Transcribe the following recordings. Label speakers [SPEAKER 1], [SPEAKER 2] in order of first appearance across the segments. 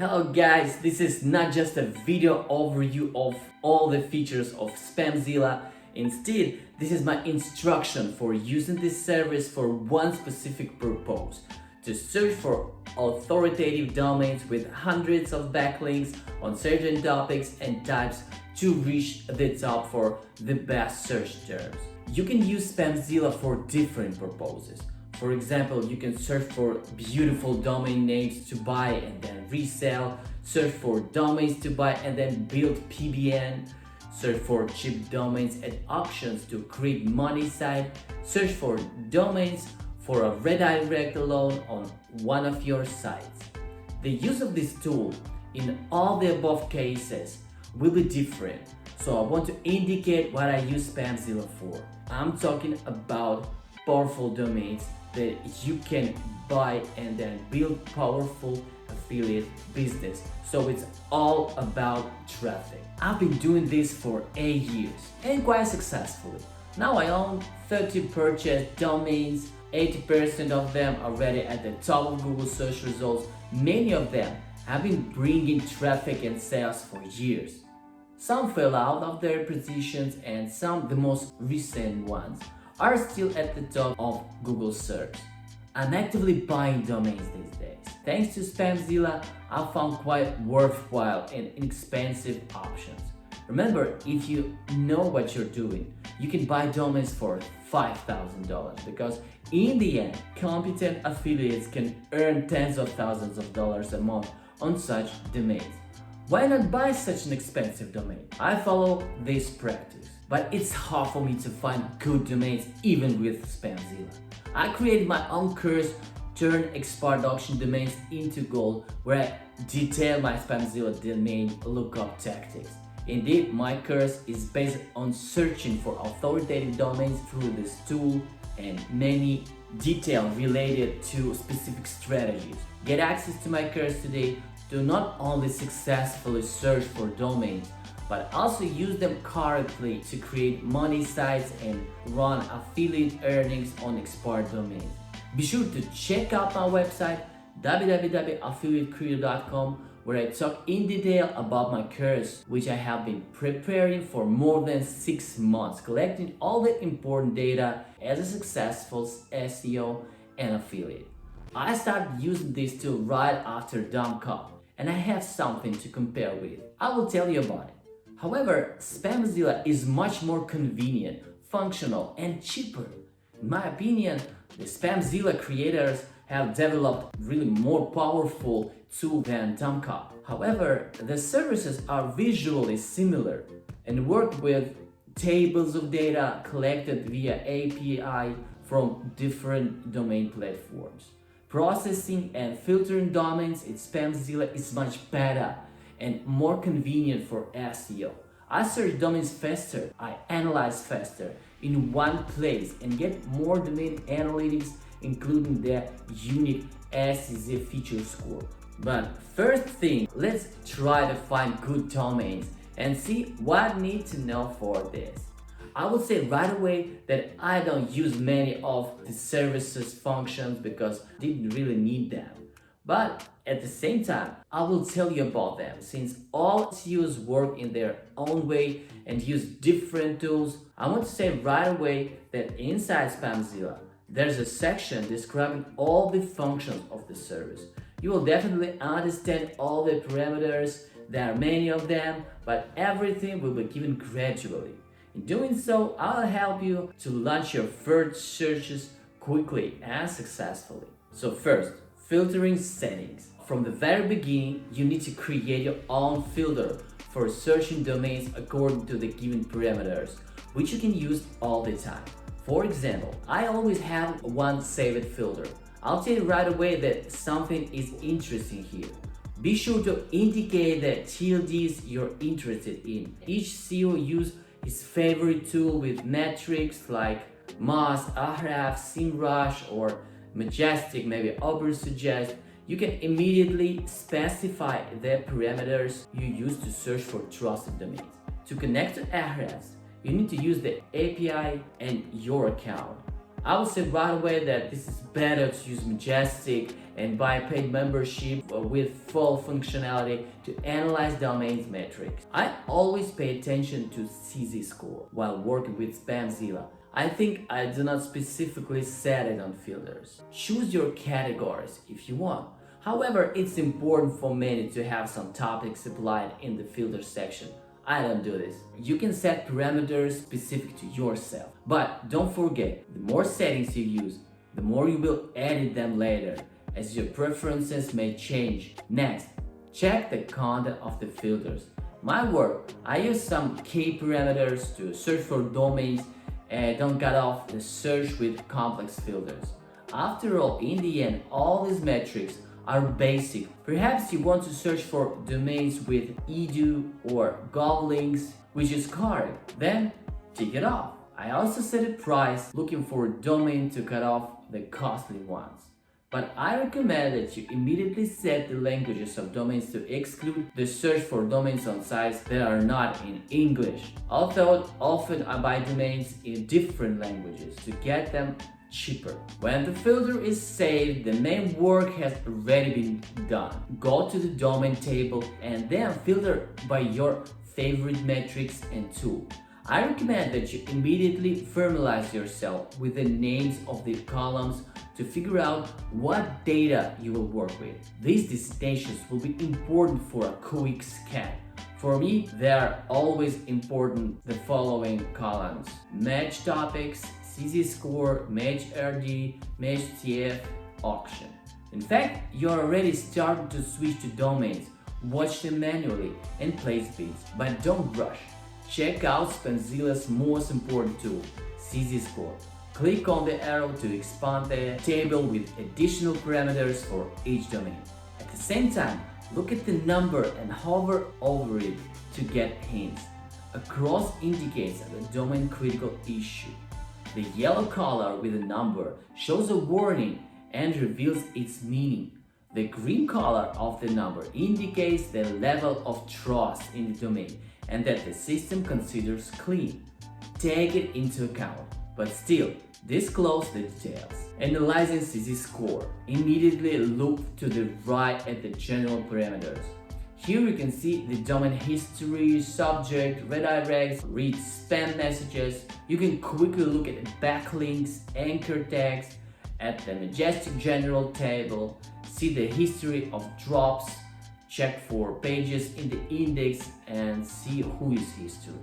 [SPEAKER 1] Hello guys, this is not just a video overview of all the features of Spamzilla. Instead, this is my instruction for using this service for one specific purpose: to search for authoritative domains with hundreds of backlinks on certain topics and types to reach the top for the best search terms. You can use Spamzilla for different purposes. For example, you can search for beautiful domain names to buy and then resell, search for domains to buy and then build PBN, search for cheap domains at auctions to create money site, search for domains for a redirect alone on one of your sites. The use of this tool in all the above cases will be different, so I want to indicate what I use Spamzilla for. I'm talking about powerful domains that you can buy and then build powerful affiliate business. So it's all about traffic. I've been doing this for 8 years and quite successfully. Now I own 30 purchased domains, 80% of them are already at the top of Google search results. Many of them have been bringing traffic and sales for years. Some fell out of their positions and some, the most recent ones, are still at the top of Google search. I'm actively buying domains these days. Thanks to Spamzilla, I found quite worthwhile and inexpensive options. Remember, if you know what you're doing, you can buy domains for $5,000 because in the end, competent affiliates can earn tens of thousands of dollars a month on such domains. Why not buy such an expensive domain? I follow this practice, but it's hard for me to find good domains even with Spamzilla. I created my own course, Turn Expired Auction Domains into Gold, where I detail my Spamzilla domain lookup tactics. Indeed, my course is based on searching for authoritative domains through this tool and many details related to specific strategies. Get access to my course today to not only successfully search for domains, but also use them correctly to create money sites and run affiliate earnings on expired domains. Be sure to check out my website www.affiliatecreator.com, where I talk in detail about my course, which I have been preparing for more than 6 months, collecting all the important data as a successful SEO and affiliate. I started using this tool right after DomCop, and I have something to compare with. I will tell you about it. However, Spamzilla is much more convenient, functional, and cheaper. In my opinion, the Spamzilla creators have developed really more powerful tool than DomCop. However, the services are visually similar and work with tables of data collected via API from different domain platforms. Processing and filtering domains in Spamzilla is much better and more convenient for SEO. I search domains faster, I analyze faster in one place and get more domain analytics, including their unique SEZ feature score. But first thing, let's try to find good domains and see what I need to know for this. I would say right away that I don't use many of the services functions because I didn't really need them. But at the same time, I will tell you about them since all SEOs work in their own way and use different tools. I want to say right away that inside Spamzilla, there's a section describing all the functions of the service. You will definitely understand all the parameters. There are many of them, but everything will be given gradually. In doing so, I'll help you to launch your first searches quickly and successfully. So first, filtering settings. From the very beginning, you need to create your own filter for searching domains according to the given parameters, which you can use all the time. For example, I always have one saved filter. I'll tell you right away that something is interesting here. Be sure to indicate the TLDs you're interested in. Each SEO uses his favorite tool with metrics like Moz, Ahrefs, SEMrush, or Majestic, maybe suggest. You can immediately specify the parameters you use to search for trusted domains. To connect to Ahrefs, you need to use the API and your account. I would say right away that this is better to use Majestic and buy a paid membership with full functionality to analyze domains metrics. I always pay attention to CZ score while working with Spamzilla. I think I do not specifically set it on filters. Choose your categories if you want. However, it's important for many to have some topics applied in the filter section. I don't do this. You can set parameters specific to yourself. But don't forget, the more settings you use, the more you will edit them later, as your preferences may change. Next, check the content of the filters. My work, I use some key parameters to search for domains and don't cut off the search with complex filters. After all, in the end, all these metrics are basic. Perhaps you want to search for domains with edu or govlinks, which is correct. Then tick it off. I also set a price looking for a domain to cut off the costly ones. But I recommend that you immediately set the languages of domains to exclude the search for domains on sites that are not in English. Although often I buy domains in different languages to get them cheaper. When the filter is saved, the main work has already been done. Go to the domain table and then filter by your favorite metrics and tool. I recommend that you immediately familiarize yourself with the names of the columns to figure out what data you will work with. These distinctions will be important for a quick scan. For me, they are always important the following columns: match topics, CZ score, match RD, match TF, auction. In fact, you're already starting to switch to domains. Watch them manually and place bids, but don't rush. Check out Spamzilla's most important tool, CZ score. Click on the arrow to expand the table with additional parameters for each domain. At the same time, look at the number and hover over it to get hints. A cross indicates a domain critical issue. The yellow color with a number shows a warning and reveals its meaning. The green color of the number indicates the level of trust in the domain and that the system considers clean. Take it into account, but still, disclose the details. Analyzing CZ score. Immediately look to the right at the general parameters. Here you can see the domain history, subject, redirects, read spam messages. You can quickly look at the backlinks, anchor tags, at the Majestic general table, see the history of drops, check for pages in the index and see who is history.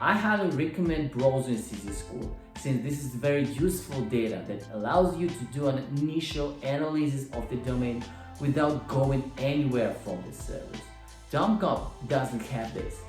[SPEAKER 1] I highly recommend browsing CZ score since this is very useful data that allows you to do an initial analysis of the domain without going anywhere from the service. DomCop doesn't have this.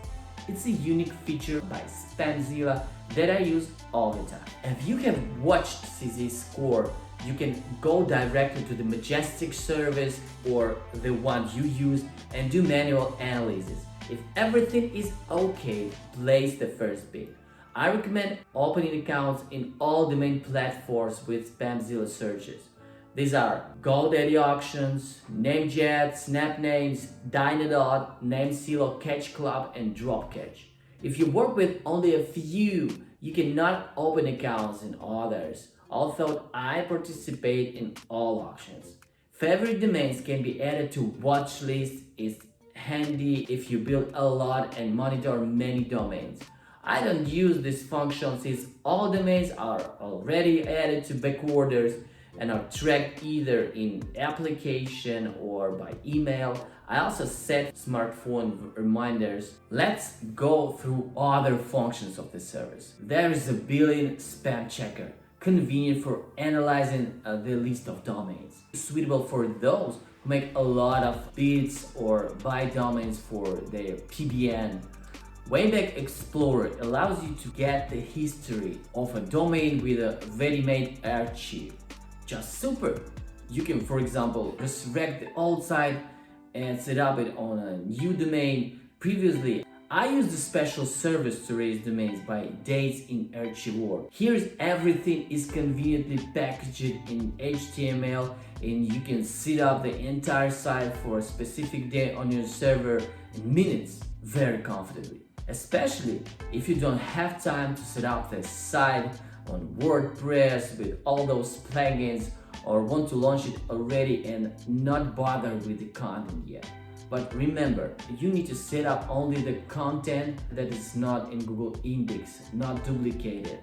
[SPEAKER 1] It's a unique feature by Spamzilla that I use all the time. If you have watched CZ score, you can go directly to the Majestic service or the one you use and do manual analysis. If everything is okay, place the first bid. I recommend opening accounts in all the main platforms with Spamzilla searches. These are GoDaddy Auctions, Namejet, SnapNames, Dynadot, NameSilo, Catch Club, and Dropcatch. If you work with only a few, you cannot open accounts in others, although I participate in all auctions. Favorite domains can be added to watch list. It's handy if you build a lot and monitor many domains. I don't use this function since all domains are already added to backorders and are tracked either in application or by email. I also set smartphone reminders. Let's go through other functions of the service. There is a built-in spam checker, convenient for analyzing the list of domains. Suitable for those who make a lot of bids or buy domains for their PBN. Wayback Explorer allows you to get the history of a domain with a ready-made archive. Just super! You can, for example, resurrect the old site and set up it on a new domain. Previously, I used a special service to raise domains by dates in Archive. Here's everything is conveniently packaged in HTML and you can set up the entire site for a specific day on your server in minutes very comfortably. Especially if you don't have time to set up the site on WordPress with all those plugins, or want to launch it already and not bother with the content yet. But remember, you need to set up only the content that is not in Google Index, not duplicated.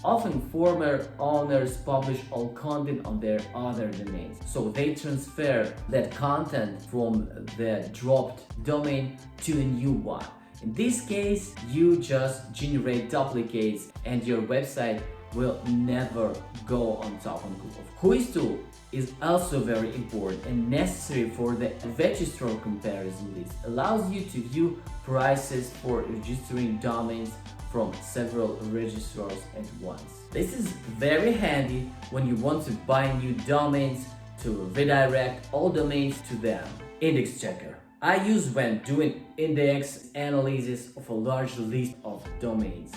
[SPEAKER 1] Often former owners publish all content on their other domains, so they transfer that content from the dropped domain to a new one. In this case, you just generate duplicates and your website will never go on top of Google. Quiz tool is also very important and necessary for the registrar comparison list. Allows you to view prices for registering domains from several registrars at once. This is very handy when you want to buy new domains to redirect all domains to them. Index checker I use when doing index analysis of a large list of domains.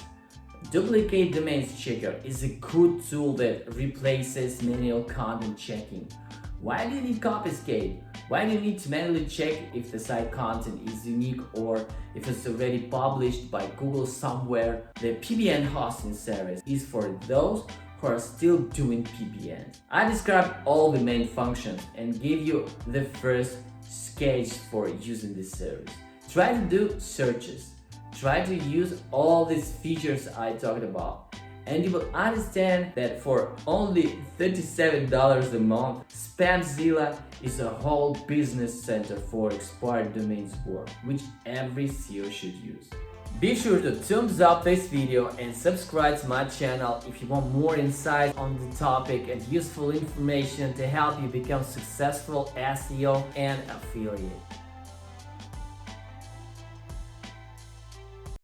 [SPEAKER 1] Duplicate domains checker is a good tool that replaces manual content checking. Why do you need confiscate? Why do you need to manually check if the site content is unique or if it's already published by Google somewhere? The PBN hosting service is for those who are still doing PBN. I described all the main functions and give you the first sketch for using this service. Try to do searches. Try to use all these features I talked about, and you will understand that for only $37 a month, Spamzilla is a whole business center for expired domains work, which every SEO should use. Be sure to thumbs up this video and subscribe to my channel if you want more insights on the topic and useful information to help you become successful SEO and affiliate.